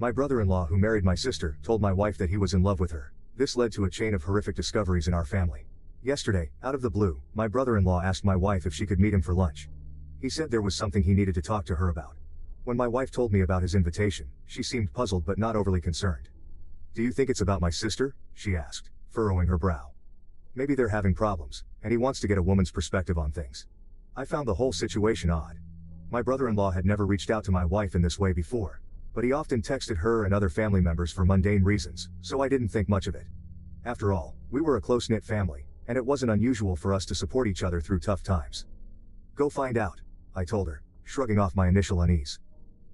My brother-in-law, who married my sister, told my wife that he was in love with her. This led to a chain of horrific discoveries in our family. Yesterday, out of the blue, my brother-in-law asked my wife if she could meet him for lunch. He said there was something he needed to talk to her about. When my wife told me about his invitation, she seemed puzzled but not overly concerned. "Do you think it's about my sister?" she asked, furrowing her brow. "Maybe they're having problems, and he wants to get a woman's perspective on things." I found the whole situation odd. My brother-in-law had never reached out to my wife in this way before, but he often texted her and other family members for mundane reasons, so I didn't think much of it. After all, we were a close-knit family, and it wasn't unusual for us to support each other through tough times. "Go find out," I told her, shrugging off my initial unease.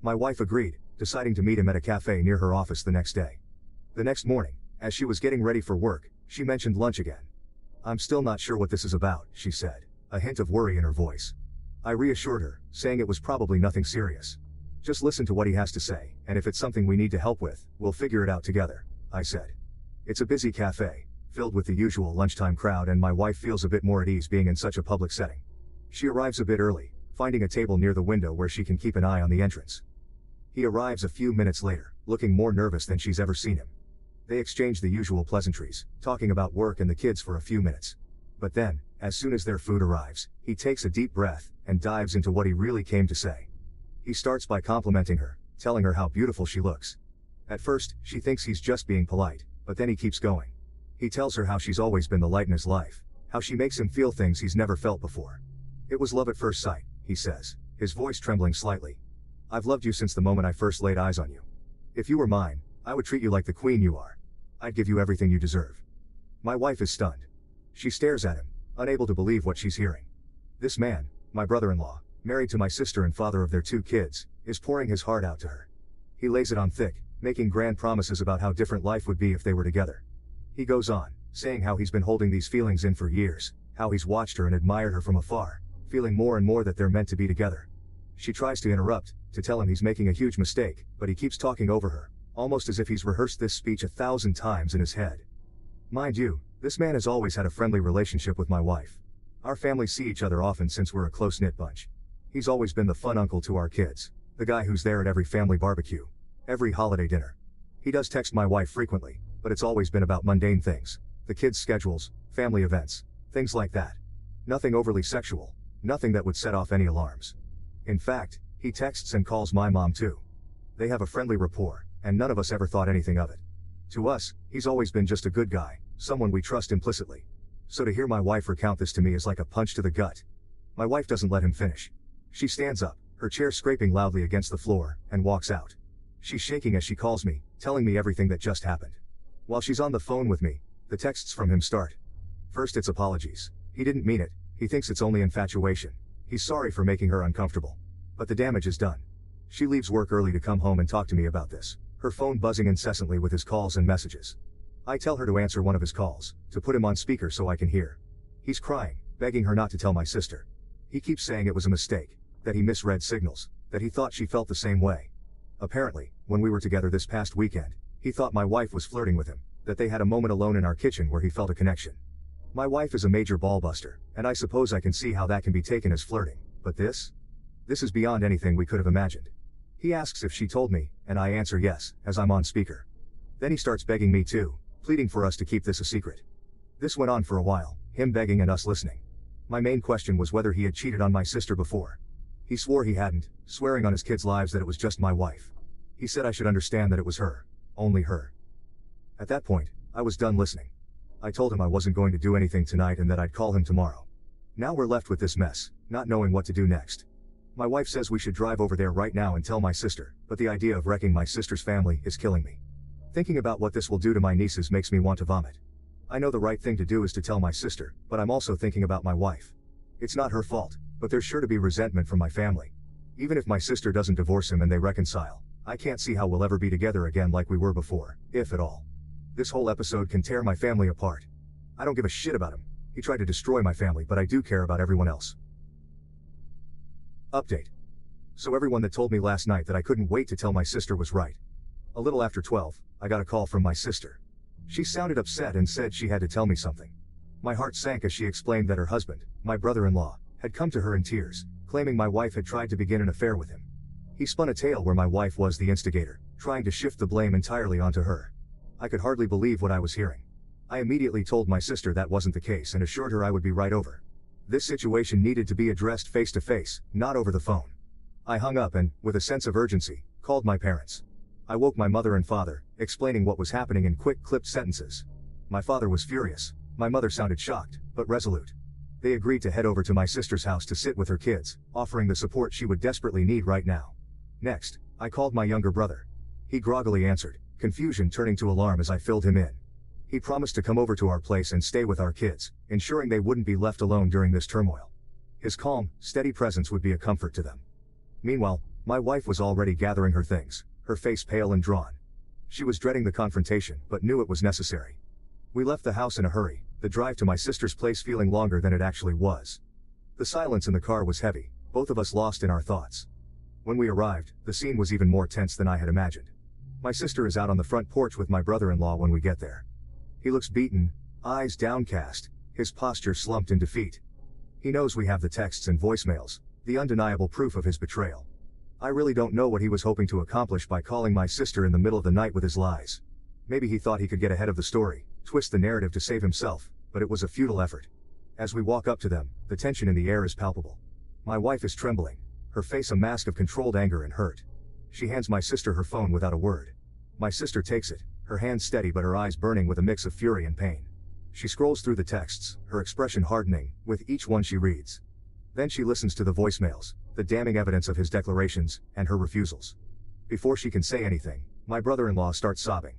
My wife agreed, deciding to meet him at a cafe near her office the next day. The next morning, as she was getting ready for work, she mentioned lunch again. "I'm still not sure what this is about," she said, a hint of worry in her voice. I reassured her, saying it was probably nothing serious. "Just listen to what he has to say, and if it's something we need to help with, we'll figure it out together," I said. It's a busy cafe, filled with the usual lunchtime crowd, and my wife feels a bit more at ease being in such a public setting. She arrives a bit early, finding a table near the window where she can keep an eye on the entrance. He arrives a few minutes later, looking more nervous than she's ever seen him. They exchange the usual pleasantries, talking about work and the kids for a few minutes. But then, as soon as their food arrives, he takes a deep breath and dives into what he really came to say. He starts by complimenting her, telling her how beautiful she looks. At first, she thinks he's just being polite, but then he keeps going. He tells her how she's always been the light in his life, how she makes him feel things he's never felt before. "It was love at first sight," he says, his voice trembling slightly. "I've loved you since the moment I first laid eyes on you. If you were mine, I would treat you like the queen you are. I'd give you everything you deserve." My wife is stunned. She stares at him, unable to believe what she's hearing. This man, my brother-in-law, married to my sister and father of their 2 kids, is pouring his heart out to her. He lays it on thick, making grand promises about how different life would be if they were together. He goes on, saying how he's been holding these feelings in for years, how he's watched her and admired her from afar, feeling more and more that they're meant to be together. She tries to interrupt, to tell him he's making a huge mistake, but he keeps talking over her, almost as if he's rehearsed this speech 1,000 times in his head. Mind you, this man has always had a friendly relationship with my wife. Our families see each other often since we're a close-knit bunch. He's always been the fun uncle to our kids, the guy who's there at every family barbecue, every holiday dinner. He does text my wife frequently, but it's always been about mundane things, the kids' schedules, family events, things like that. Nothing overly sexual, nothing that would set off any alarms. In fact, he texts and calls my mom too. They have a friendly rapport, and none of us ever thought anything of it. To us, he's always been just a good guy, someone we trust implicitly. So to hear my wife recount this to me is like a punch to the gut. My wife doesn't let him finish. She stands up, her chair scraping loudly against the floor, and walks out. She's shaking as she calls me, telling me everything that just happened. While she's on the phone with me, the texts from him start. First it's apologies. He didn't mean it, he thinks it's only infatuation. He's sorry for making her uncomfortable. But the damage is done. She leaves work early to come home and talk to me about this, her phone buzzing incessantly with his calls and messages. I tell her to answer one of his calls, to put him on speaker so I can hear. He's crying, begging her not to tell my sister. He keeps saying it was a mistake, that he misread signals, that he thought she felt the same way. Apparently, when we were together this past weekend, he thought my wife was flirting with him, that they had a moment alone in our kitchen where he felt a connection. My wife is a major ballbuster, and I suppose I can see how that can be taken as flirting, but this is beyond anything we could have imagined. He asks if she told me, and I answer yes, as I'm on speaker. Then he starts begging me too, pleading for us to keep this a secret. This went on for a while, him begging and us listening. My main question was whether he had cheated on my sister before. He swore he hadn't, swearing on his kids' lives that it was just my wife. He said I should understand that it was her, only her. At that point, I was done listening. I told him I wasn't going to do anything tonight and that I'd call him tomorrow. Now we're left with this mess, not knowing what to do next. My wife says we should drive over there right now and tell my sister, but the idea of wrecking my sister's family is killing me. Thinking about what this will do to my nieces makes me want to vomit. I know the right thing to do is to tell my sister, but I'm also thinking about my wife. It's not her fault, but there's sure to be resentment from my family. Even if my sister doesn't divorce him and they reconcile, I can't see how we'll ever be together again like we were before, if at all. This whole episode can tear my family apart. I don't give a shit about him. He tried to destroy my family, but I do care about everyone else. Update. So everyone that told me last night that I couldn't wait to tell my sister was right. A little after 12, I got a call from my sister. She sounded upset and said she had to tell me something. My heart sank as she explained that her husband, my brother-in-law, had come to her in tears, claiming my wife had tried to begin an affair with him. He spun a tale where my wife was the instigator, trying to shift the blame entirely onto her. I could hardly believe what I was hearing. I immediately told my sister that wasn't the case and assured her I would be right over. This situation needed to be addressed face to face, not over the phone. I hung up and, with a sense of urgency, called my parents. I woke my mother and father, explaining what was happening in quick clipped sentences. My father was furious. My mother sounded shocked, but resolute. They agreed to head over to my sister's house to sit with her kids, offering the support she would desperately need right now. Next, I called my younger brother. He groggily answered, confusion turning to alarm as I filled him in. He promised to come over to our place and stay with our kids, ensuring they wouldn't be left alone during this turmoil. His calm, steady presence would be a comfort to them. Meanwhile, my wife was already gathering her things, her face pale and drawn. She was dreading the confrontation, but knew it was necessary. We left the house in a hurry, the drive to my sister's place feeling longer than it actually was. The silence in the car was heavy, both of us lost in our thoughts. When we arrived, the scene was even more tense than I had imagined. My sister is out on the front porch with my brother-in-law when we get there. He looks beaten, eyes downcast, his posture slumped in defeat. He knows we have the texts and voicemails, the undeniable proof of his betrayal. I really don't know what he was hoping to accomplish by calling my sister in the middle of the night with his lies. Maybe he thought he could get ahead of the story, twist the narrative to save himself, but it was a futile effort. As we walk up to them, the tension in the air is palpable. My wife is trembling, her face a mask of controlled anger and hurt. She hands my sister her phone without a word. My sister takes it, her hands steady but her eyes burning with a mix of fury and pain. She scrolls through the texts, her expression hardening, with each one she reads. Then she listens to the voicemails, the damning evidence of his declarations, and her refusals. Before she can say anything, my brother-in-law starts sobbing.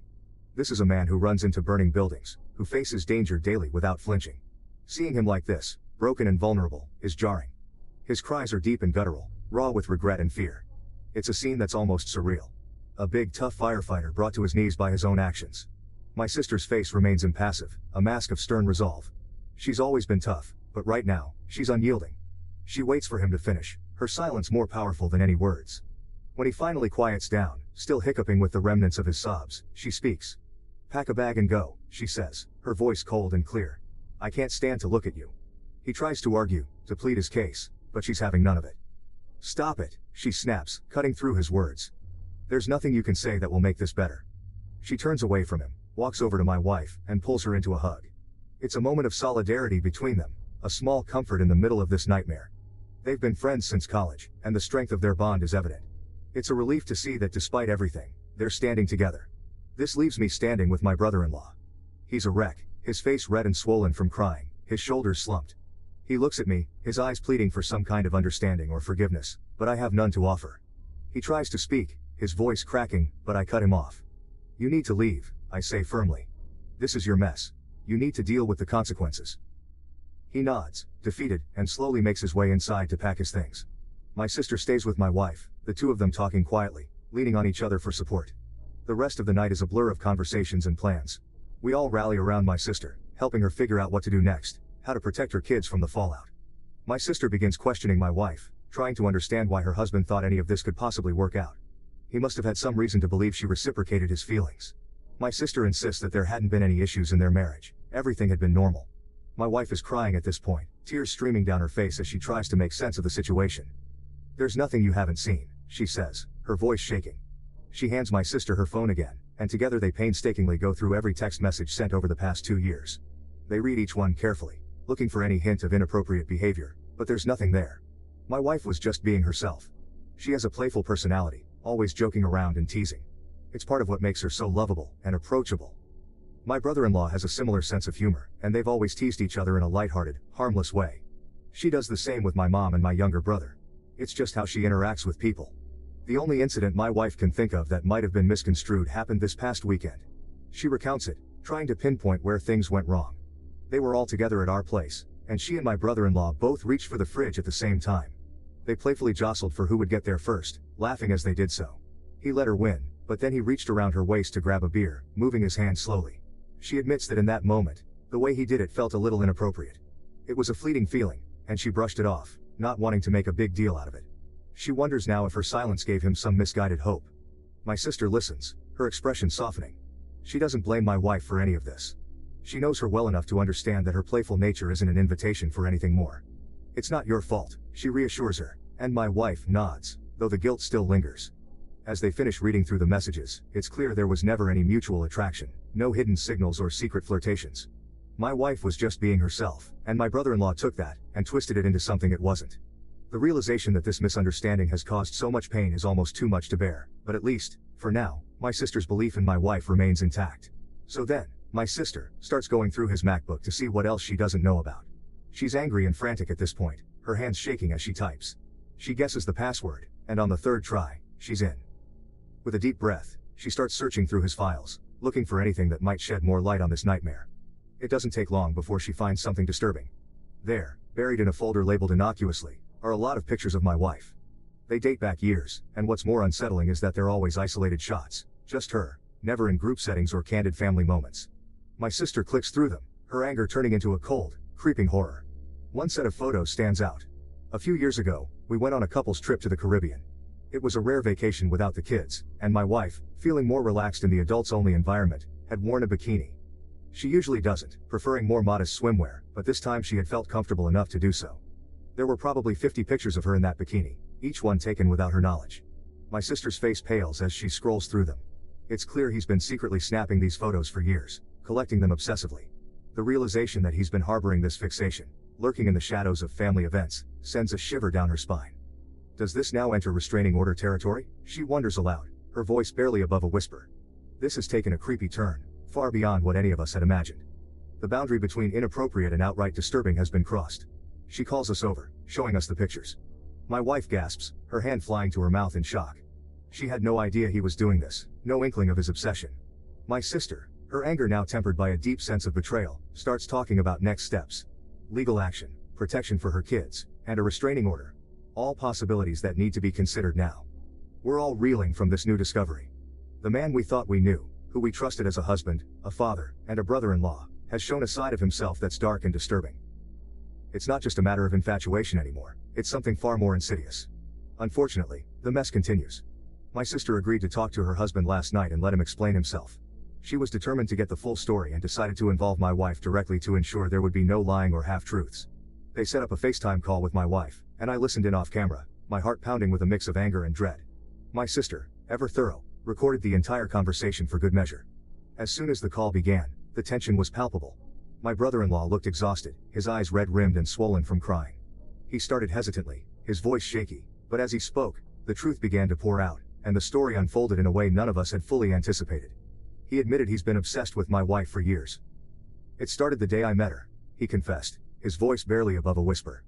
This is a man who runs into burning buildings, who faces danger daily without flinching. Seeing him like this, broken and vulnerable, is jarring. His cries are deep and guttural, raw with regret and fear. It's a scene that's almost surreal. A big tough firefighter brought to his knees by his own actions. My sister's face remains impassive, a mask of stern resolve. She's always been tough, but right now, she's unyielding. She waits for him to finish, her silence more powerful than any words. When he finally quiets down, still hiccuping with the remnants of his sobs, she speaks. Pack a bag and go, she says, her voice cold and clear. I can't stand to look at you. He tries to argue, to plead his case, but she's having none of it. Stop it, she snaps, cutting through his words. There's nothing you can say that will make this better. She turns away from him, walks over to my wife, and pulls her into a hug. It's a moment of solidarity between them, a small comfort in the middle of this nightmare. They've been friends since college, and the strength of their bond is evident. It's a relief to see that despite everything, they're standing together. This leaves me standing with my brother-in-law. He's a wreck, his face red and swollen from crying, his shoulders slumped. He looks at me, his eyes pleading for some kind of understanding or forgiveness, but I have none to offer. He tries to speak, his voice cracking, but I cut him off. You need to leave, I say firmly. This is your mess. You need to deal with the consequences. He nods, defeated, and slowly makes his way inside to pack his things. My sister stays with my wife, the two of them talking quietly, leaning on each other for support. The rest of the night is a blur of conversations and plans. We all rally around my sister, helping her figure out what to do next, how to protect her kids from the fallout. My sister begins questioning my wife, trying to understand why her husband thought any of this could possibly work out. He must have had some reason to believe she reciprocated his feelings. My sister insists that there hadn't been any issues in their marriage, everything had been normal. My wife is crying at this point, tears streaming down her face as she tries to make sense of the situation. There's nothing you haven't seen, she says, her voice shaking. She hands my sister her phone again, and together they painstakingly go through every text message sent over the past 2 years. They read each one carefully, looking for any hint of inappropriate behavior, but there's nothing there. My wife was just being herself. She has a playful personality, always joking around and teasing. It's part of what makes her so lovable and approachable. My brother-in-law has a similar sense of humor, and they've always teased each other in a lighthearted, harmless way. She does the same with my mom and my younger brother. It's just how she interacts with people. The only incident my wife can think of that might have been misconstrued happened this past weekend. She recounts it, trying to pinpoint where things went wrong. They were all together at our place, and she and my brother-in-law both reached for the fridge at the same time. They playfully jostled for who would get there first, laughing as they did so. He let her win, but then he reached around her waist to grab a beer, moving his hand slowly. She admits that in that moment, the way he did it felt a little inappropriate. It was a fleeting feeling, and she brushed it off, not wanting to make a big deal out of it. She wonders now if her silence gave him some misguided hope. My sister listens, her expression softening. She doesn't blame my wife for any of this. She knows her well enough to understand that her playful nature isn't an invitation for anything more. It's not your fault, she reassures her, and my wife nods, though the guilt still lingers. As they finish reading through the messages, it's clear there was never any mutual attraction, no hidden signals or secret flirtations. My wife was just being herself, and my brother-in-law took that and twisted it into something it wasn't. The realization that this misunderstanding has caused so much pain is almost too much to bear, but at least, for now, my sister's belief in my wife remains intact. So then, my sister starts going through his MacBook to see what else she doesn't know about. She's angry and frantic at this point, her hands shaking as she types. She guesses the password, and on the third try, she's in. With a deep breath, she starts searching through his files, looking for anything that might shed more light on this nightmare. It doesn't take long before she finds something disturbing. There, buried in a folder labeled innocuously, are a lot of pictures of my wife. They date back years, and what's more unsettling is that they're always isolated shots, just her, never in group settings or candid family moments. My sister clicks through them, her anger turning into a cold, creeping horror. One set of photos stands out. A few years ago, we went on a couple's trip to the Caribbean. It was a rare vacation without the kids, and my wife, feeling more relaxed in the adults-only environment, had worn a bikini. She usually doesn't, preferring more modest swimwear, but this time she had felt comfortable enough to do so. There were probably 50 pictures of her in that bikini, each one taken without her knowledge. My sister's face pales as she scrolls through them. It's clear he's been secretly snapping these photos for years, collecting them obsessively. The realization that he's been harboring this fixation, lurking in the shadows of family events, sends a shiver down her spine. Does this now enter restraining order territory? She wonders aloud, her voice barely above a whisper. This has taken a creepy turn, far beyond what any of us had imagined. The boundary between inappropriate and outright disturbing has been crossed. She calls us over, showing us the pictures. My wife gasps, her hand flying to her mouth in shock. She had no idea he was doing this, no inkling of his obsession. My sister, her anger now tempered by a deep sense of betrayal, starts talking about next steps. Legal action, protection for her kids, and a restraining order. All possibilities that need to be considered now. We're all reeling from this new discovery. The man we thought we knew, who we trusted as a husband, a father, and a brother-in-law, has shown a side of himself that's dark and disturbing. It's not just a matter of infatuation anymore, it's something far more insidious. Unfortunately, the mess continues. My sister agreed to talk to her husband last night and let him explain himself. She was determined to get the full story and decided to involve my wife directly to ensure there would be no lying or half-truths. They set up a FaceTime call with my wife, and I listened in off camera, my heart pounding with a mix of anger and dread. My sister, ever thorough, recorded the entire conversation for good measure. As soon as the call began, the tension was palpable. My brother-in-law looked exhausted, his eyes red-rimmed and swollen from crying. He started hesitantly, his voice shaky, but as he spoke, the truth began to pour out, and the story unfolded in a way none of us had fully anticipated. He admitted he's been obsessed with my wife for years. It started the day I met her, he confessed, his voice barely above a whisper.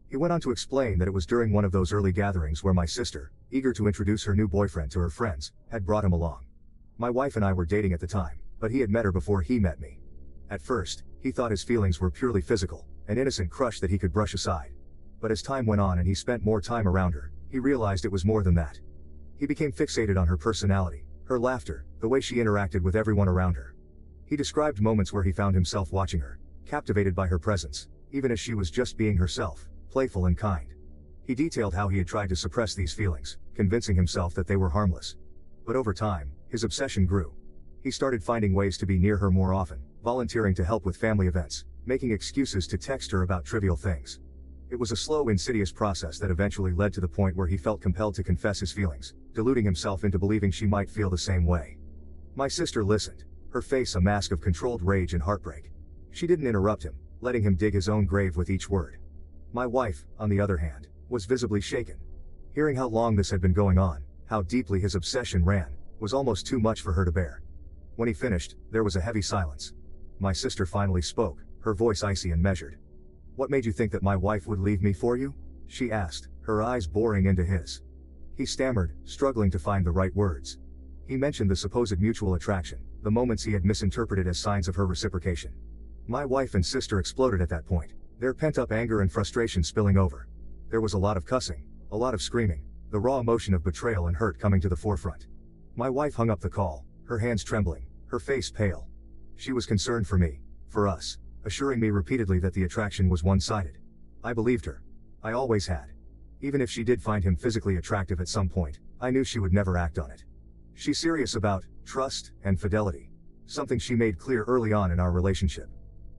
He went on to explain that it was during one of those early gatherings where my sister, eager to introduce her new boyfriend to her friends, had brought him along. My wife and I were dating at the time, but he had met her before he met me. At first, he thought his feelings were purely physical, an innocent crush that he could brush aside. But as time went on and he spent more time around her, he realized it was more than that. He became fixated on her personality, her laughter, the way she interacted with everyone around her. He described moments where he found himself watching her, captivated by her presence, even as she was just being herself, playful and kind. He detailed how he had tried to suppress these feelings, convincing himself that they were harmless. But over time, his obsession grew. He started finding ways to be near her more often, volunteering to help with family events, making excuses to text her about trivial things. It was a slow, insidious process that eventually led to the point where he felt compelled to confess his feelings, deluding himself into believing she might feel the same way. My sister listened, her face a mask of controlled rage and heartbreak. She didn't interrupt him, letting him dig his own grave with each word. My wife, on the other hand, was visibly shaken. Hearing how long this had been going on, how deeply his obsession ran, was almost too much for her to bear. When he finished, there was a heavy silence. My sister finally spoke, her voice icy and measured. "What made you think that my wife would leave me for you?" she asked, her eyes boring into his. He stammered, struggling to find the right words. He mentioned the supposed mutual attraction, the moments he had misinterpreted as signs of her reciprocation. My wife and sister exploded at that point, their pent-up anger and frustration spilling over. There was a lot of cussing, a lot of screaming, the raw emotion of betrayal and hurt coming to the forefront. My wife hung up the call, her hands trembling, her face pale. She was concerned for me, for us, assuring me repeatedly that the attraction was one-sided. I believed her. I always had. Even if she did find him physically attractive at some point, I knew she would never act on it. She's serious about trust and fidelity, something she made clear early on in our relationship.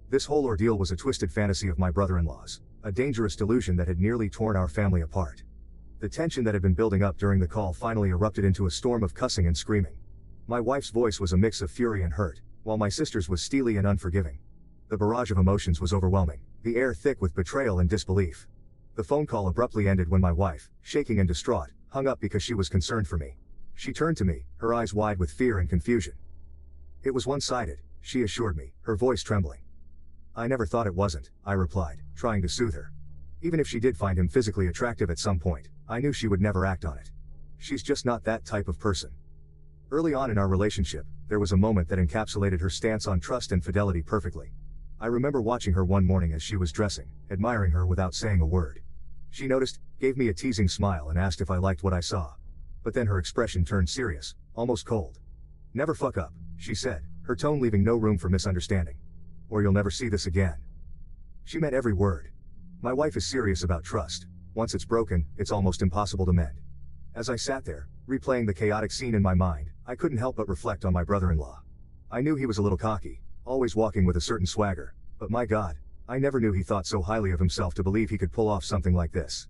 This whole ordeal was a twisted fantasy of my brother-in-law's, a dangerous delusion that had nearly torn our family apart. The tension that had been building up during the call finally erupted into a storm of cussing and screaming. My wife's voice was a mix of fury and hurt, while my sister's was steely and unforgiving. The barrage of emotions was overwhelming, the air thick with betrayal and disbelief. The phone call abruptly ended when my wife, shaking and distraught, hung up because she was concerned for me. She turned to me, her eyes wide with fear and confusion. "It was one-sided," she assured me, her voice trembling. "I never thought it wasn't," I replied, trying to soothe her. Even if she did find him physically attractive at some point, I knew she would never act on it. She's just not that type of person. Early on in our relationship, there was a moment that encapsulated her stance on trust and fidelity perfectly. I remember watching her one morning as she was dressing, admiring her without saying a word. She noticed, gave me a teasing smile and asked if I liked what I saw. But then her expression turned serious, almost cold. "Never fuck up," she said, her tone leaving no room for misunderstanding. "Or you'll never see this again." She meant every word. My wife is serious about trust. Once it's broken, it's almost impossible to mend. As I sat there, replaying the chaotic scene in my mind, I couldn't help but reflect on my brother-in-law. I knew he was a little cocky, always walking with a certain swagger, but my God, I never knew he thought so highly of himself to believe he could pull off something like this.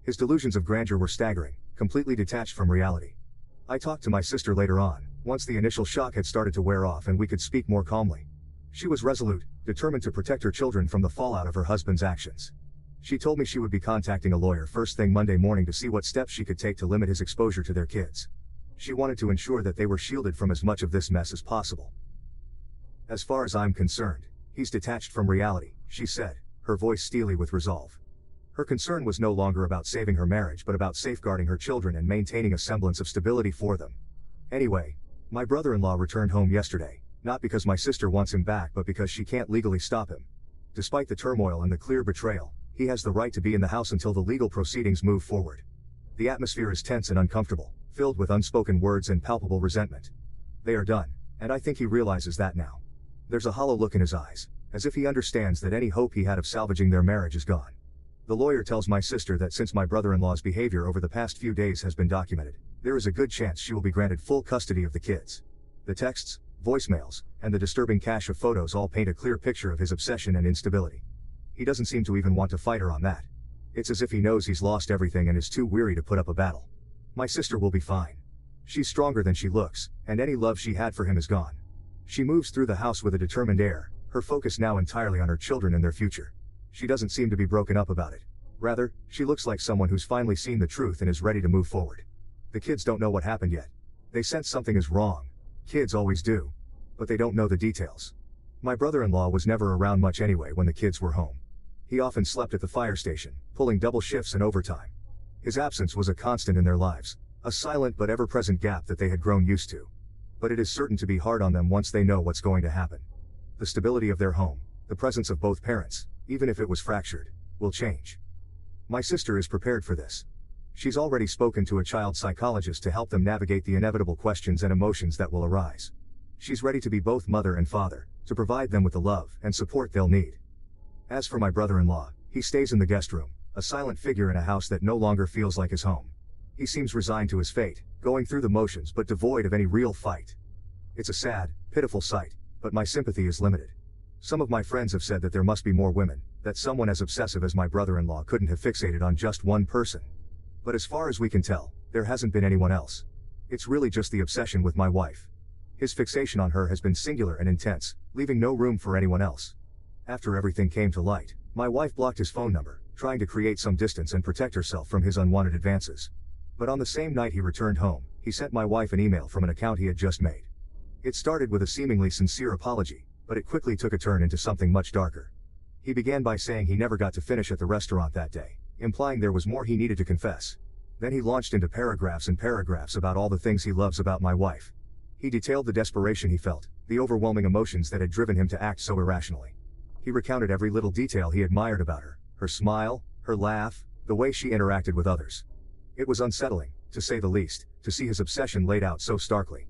His delusions of grandeur were staggering, completely detached from reality. I talked to my sister later on, once the initial shock had started to wear off and we could speak more calmly. She was resolute, determined to protect her children from the fallout of her husband's actions. She told me she would be contacting a lawyer first thing Monday morning to see what steps she could take to limit his exposure to their kids. She wanted to ensure that they were shielded from as much of this mess as possible. "As far as I'm concerned, he's detached from reality," she said, her voice steely with resolve. Her concern was no longer about saving her marriage but about safeguarding her children and maintaining a semblance of stability for them. Anyway, my brother-in-law returned home yesterday, not because my sister wants him back but because she can't legally stop him. Despite the turmoil and the clear betrayal, he has the right to be in the house until the legal proceedings move forward. The atmosphere is tense and uncomfortable, filled with unspoken words and palpable resentment. They are done, and I think he realizes that now. There's a hollow look in his eyes, as if he understands that any hope he had of salvaging their marriage is gone. The lawyer tells my sister that since my brother-in-law's behavior over the past few days has been documented, there is a good chance she will be granted full custody of the kids. The texts, voicemails, and the disturbing cache of photos all paint a clear picture of his obsession and instability. He doesn't seem to even want to fight her on that. It's as if he knows he's lost everything and is too weary to put up a battle. My sister will be fine. She's stronger than she looks, and any love she had for him is gone. She moves through the house with a determined air, her focus now entirely on her children and their future. She doesn't seem to be broken up about it. Rather, she looks like someone who's finally seen the truth and is ready to move forward. The kids don't know what happened yet. They sense something is wrong. Kids always do. But they don't know the details. My brother-in-law was never around much anyway when the kids were home. He often slept at the fire station, pulling double shifts and overtime. His absence was a constant in their lives, a silent but ever-present gap that they had grown used to. But it is certain to be hard on them once they know what's going to happen. The stability of their home, the presence of both parents, even if it was fractured, will change. My sister is prepared for this. She's already spoken to a child psychologist to help them navigate the inevitable questions and emotions that will arise. She's ready to be both mother and father, to provide them with the love and support they'll need. As for my brother-in-law, he stays in the guest room, a silent figure in a house that no longer feels like his home. He seems resigned to his fate, going through the motions but devoid of any real fight. It's a sad, pitiful sight, but my sympathy is limited. Some of my friends have said that there must be more women, that someone as obsessive as my brother-in-law couldn't have fixated on just one person. But as far as we can tell, there hasn't been anyone else. It's really just the obsession with my wife. His fixation on her has been singular and intense, leaving no room for anyone else. After everything came to light, my wife blocked his phone number, trying to create some distance and protect herself from his unwanted advances. But on the same night he returned home, he sent my wife an email from an account he had just made. It started with a seemingly sincere apology, but it quickly took a turn into something much darker. He began by saying he never got to finish at the restaurant that day, implying there was more he needed to confess. Then he launched into paragraphs and paragraphs about all the things he loves about my wife. He detailed the desperation he felt, the overwhelming emotions that had driven him to act so irrationally. He recounted every little detail he admired about her, her smile, her laugh, the way she interacted with others. It was unsettling, to say the least, to see his obsession laid out so starkly.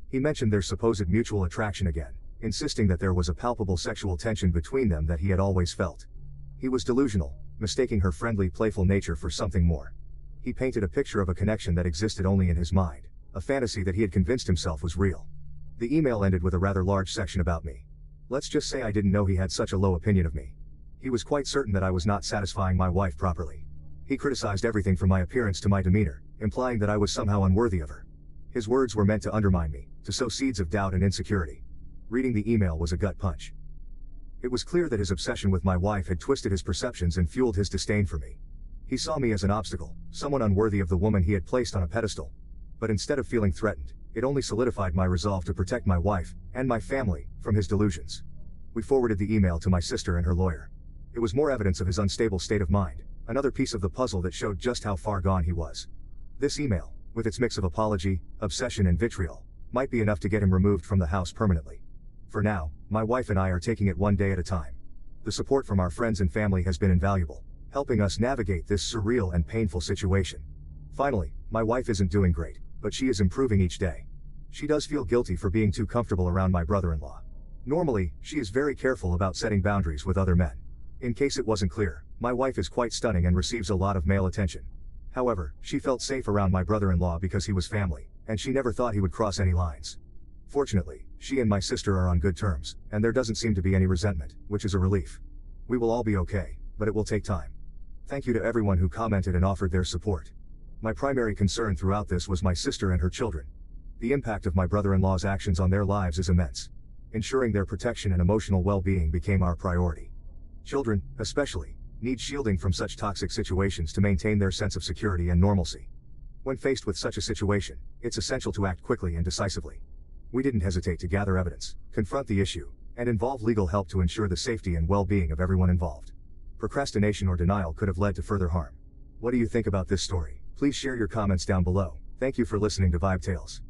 He mentioned their supposed mutual attraction again, insisting that there was a palpable sexual tension between them that he had always felt. He was delusional, mistaking her friendly, playful nature for something more. He painted a picture of a connection that existed only in his mind, a fantasy that he had convinced himself was real. The email ended with a rather large section about me. Let's just say I didn't know he had such a low opinion of me. He was quite certain that I was not satisfying my wife properly. He criticized everything from my appearance to my demeanor, implying that I was somehow unworthy of her. His words were meant to undermine me, to sow seeds of doubt and insecurity. Reading the email was a gut punch. It was clear that his obsession with my wife had twisted his perceptions and fueled his disdain for me. He saw me as an obstacle, someone unworthy of the woman he had placed on a pedestal. But instead of feeling threatened, it only solidified my resolve to protect my wife, and my family, from his delusions. We forwarded the email to my sister and her lawyer. It was more evidence of his unstable state of mind, another piece of the puzzle that showed just how far gone he was. This email, with its mix of apology, obsession and vitriol, might be enough to get him removed from the house permanently. For now, my wife and I are taking it one day at a time. The support from our friends and family has been invaluable, helping us navigate this surreal and painful situation. Finally, my wife isn't doing great, but she is improving each day. She does feel guilty for being too comfortable around my brother-in-law. Normally, she is very careful about setting boundaries with other men. In case it wasn't clear, my wife is quite stunning and receives a lot of male attention. However, she felt safe around my brother-in-law because he was family, and she never thought he would cross any lines. Fortunately, she and my sister are on good terms, and there doesn't seem to be any resentment, which is a relief. We will all be okay, but it will take time. Thank you to everyone who commented and offered their support. My primary concern throughout this was my sister and her children. The impact of my brother-in-law's actions on their lives is immense. Ensuring their protection and emotional well-being became our priority. Children, especially, need shielding from such toxic situations to maintain their sense of security and normalcy. When faced with such a situation, it's essential to act quickly and decisively. We didn't hesitate to gather evidence, confront the issue, and involve legal help to ensure the safety and well-being of everyone involved. Procrastination or denial could have led to further harm. What do you think about this story? Please share your comments down below. Thank you for listening to Vibe Tales.